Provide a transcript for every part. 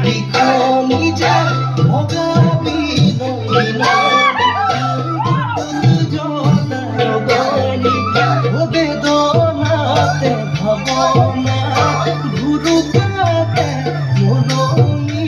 লিখনি যা ভগাবি নইনা বেদনাতে ভাবনা ঘুৰুকাতে মননি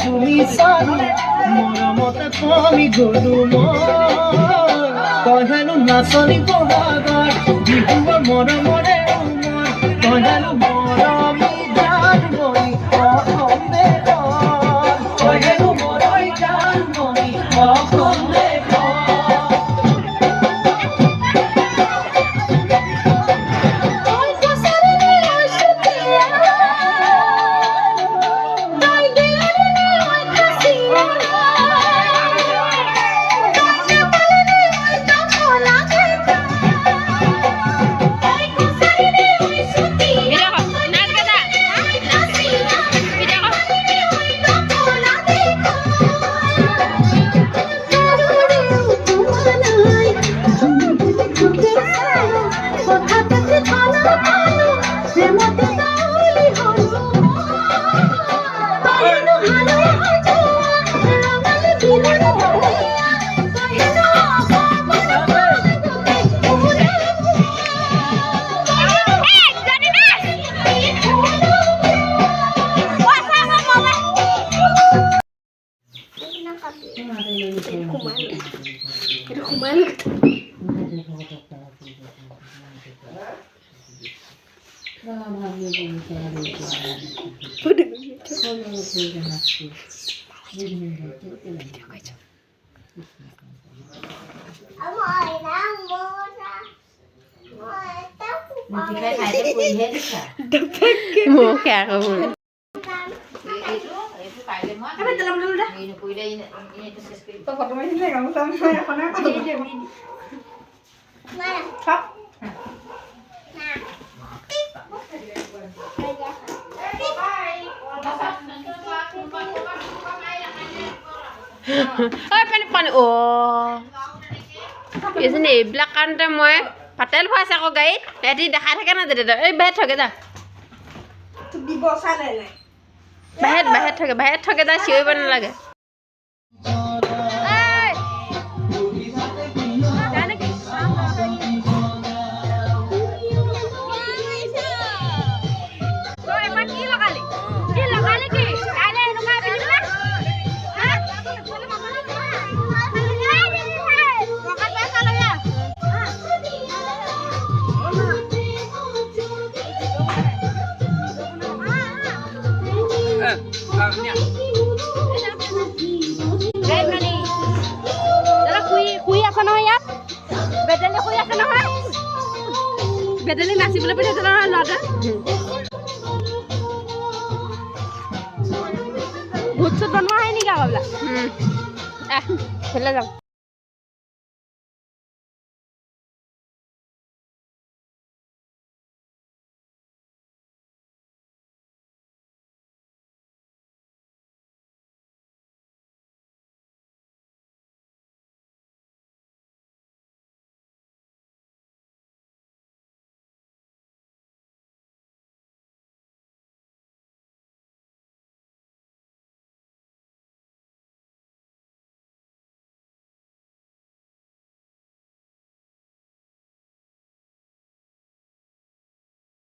তুমি সাৰি মৰমতে কমি গলো কহেনো নাচনি বহাগাৰ বিহুৰ মৰমৰে উমৰ কহেনো মৰমি জান মই অসমে কহেনো মৰই জান মই অসমে Mua khạc rồi. Ôi, pani oh. Ini belakang temoy. Patel puas aku guys. Jadi dah kata kan ada dah. Bahet thoke dah. Di bosa lele. Bahet thoke dah sioi ban lage. Bedeli nasi boleh beda jalan ada. Buat banwa ini gak kabla. Pula jam.